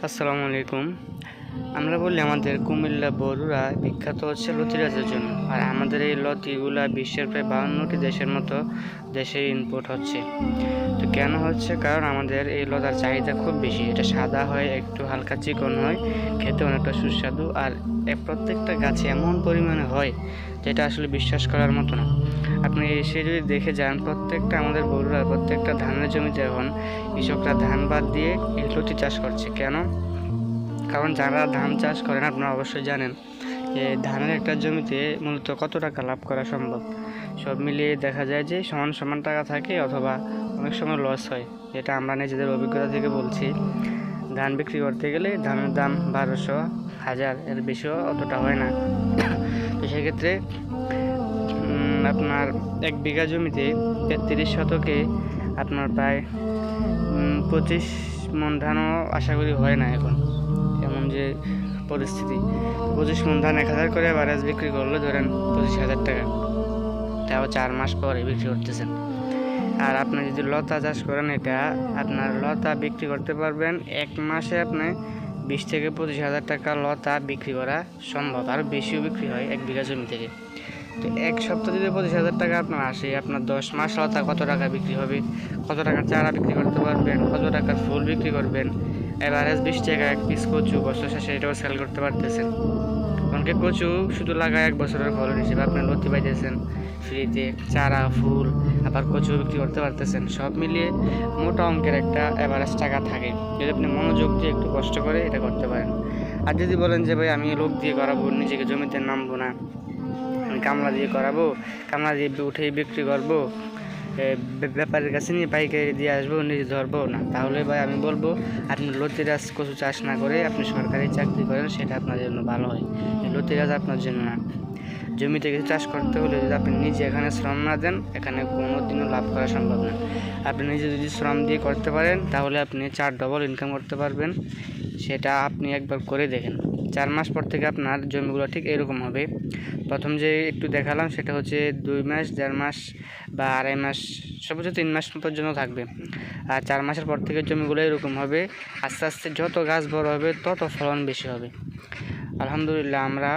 আসসালামু আলাইকুম। আমরা বলি আমাদের কুমিল্লা বরুড়া বিখ্যাত হচ্ছে লতিরাজের জন্য, আর আমাদের এই লতিগুলা বিশ্বের প্রায় 52টি দেশের মতো দেশে ইনপুট হচ্ছে। তো কেন হচ্ছে? কারণ আমাদের এই লতার চাহিদা খুব বেশি। এটা সাদা হয়, একটু হালকা চিকন হয়, খেতে অনেকটা সুস্বাদু, আর প্রত্যেকটা গাছে এমন পরিমাণে হয় যেটা আসলে বিশ্বাস করার মতো না। আপনি এসে যদি দেখে যান, প্রত্যেকটা আমাদের বরুড়ার প্রত্যেকটা ধানের জমিতে এখন কৃষকরা ধান বাদ দিয়ে এই লতি চাষ করছে। কেন? কারণ যারা ধান চাষ করেন আপনারা অবশ্যই জানেন যে ধানের একটা জমিতে মূলত কত টাকা লাভ করা সম্ভব। সব মিলিয়ে দেখা যায় যে সমান সমান টাকা থাকে, অথবা অনেক সময় লস হয়। যেটা আমরা নিজেদের অভিজ্ঞতা থেকে বলছি। ধান বিক্রি করতে গেলে ধানের দাম 1200, 1000 এর বেশিও অতটা হয় না। তো সেক্ষেত্রে আপনার 1 বিঘা জমিতে 33 শতকে আপনার প্রায় 25 মণ ধানও আশা করি হয় না এখন, এমন যে পরিস্থিতি। 25 মণ ধান 1000 করে অ্যাভারেজ বিক্রি করলে ধরেন 25,000 টাকা, তাও 4 মাস পরে বিক্রি করতেছেন। আর আপনি যদি লতা চাষ করেন, এটা আপনার লতা বিক্রি করতে পারবেন 1 মাসে আপনি 20 থেকে 25,000 টাকা লতা বিক্রি করা সম্ভব। আর বেশিও বিক্রি হয় 1 বিঘা জমি থেকে। তো 1 সপ্তাহ যদি 25,000 টাকা আপনার আসে, আপনার 10 মাস লতা কত টাকা বিক্রি হবে, কত টাকার চারা বিক্রি করতে পারবেন, কত টাকার ফুল বিক্রি করবেন। এভারেজ 20 টাকা 1 পিস কচু বছর শেষে এটাও সেল করতে পারতেছেন। অনেকে কচু শুধু লাগায় 1 বছরের ফলন হিসেবে, আপনি লতি পাইতেছেন ফ্রিতে, চারা, ফুল, আবার কচু বিক্রি করতে পারতেছেন। সব মিলিয়ে মোটা অঙ্কের একটা এভারেজ টাকা থাকে যদি আপনি মনোযোগ দিয়ে একটু কষ্ট করে এটা করতে পারেন। আর যদি বলেন যে ভাই আমি লোক দিয়ে করাবো, নিজেকে জমিতে নামবো না, আমি কামলা দিয়ে করাবো, কামলা দিয়ে উঠেই বিক্রি করবো, ব্যাপারের কাছে নিয়ে পাইকারি দিয়ে আসবো, নিজে ধরবো না, তাহলে ভাই আমি বলবো আপনি লতিরাজ কচু চাষ না করে আপনি সরকারি চাকরি করেন, সেটা আপনার জন্য ভালো হয়। লতিরাজ আপনার জন্য না। জমিতে কিছু চাষ করতে হলে যদি আপনি নিজে এখানে শ্রম না দেন, এখানে কোনো দিনও লাভ করা সম্ভব না। আপনি নিজে যদি শ্রম দিয়ে করতে পারেন, তাহলে আপনি 4 ডবল ইনকাম করতে পারবেন। সেটা আপনি একবার করে দেখেন। 4 মাস পর থেকে আপনার জমিগুলো ঠিক এরকম হবে। প্রথম যে একটু দেখালাম সেটা হচ্ছে 2 মাস, 1.5 মাস বা 2.5 মাস, সর্বোচ্চ 3 মাস পর্যন্ত থাকবে। আর 4 মাসের পর থেকে জমিগুলো এরকম হবে। আস্তে আস্তে যত গাছ বড় হবে তত ফলন বেশি হবে। আলহামদুলিল্লাহ, আমরা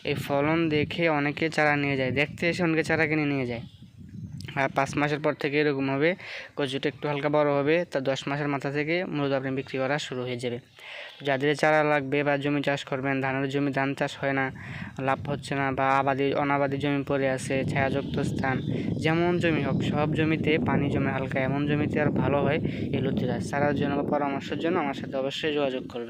এই ফলন দেখে অনেকে চারা নিয়ে যায়, দেখতে এসে অনেকে চারা কিনে নিয়ে যায়। আর 5 মাসের পর থেকে এরকম হবে, কচুটা একটু হালকা বড় হবে, তা 10 মাসের মাথা থেকে মূলত আপনি বিক্রি করা শুরু হয়ে যাবে। যাদের চারা লাগবে বা জমি চাষ করবেন, ধানের জমি ধান চাষ হয় না, লাভ হচ্ছে না, বা অনাবাদি জমি পড়ে আছে, ছায়াযুক্ত স্থান, যেমন জমি হোক, সব জমিতে পানি জমে হালকা, এমন জমিতে আর ভালো হয় এই লতি চাষ। চারার জন্য বা পরামর্শের জন্য আমার সাথে অবশ্যই যোগাযোগ করবেন।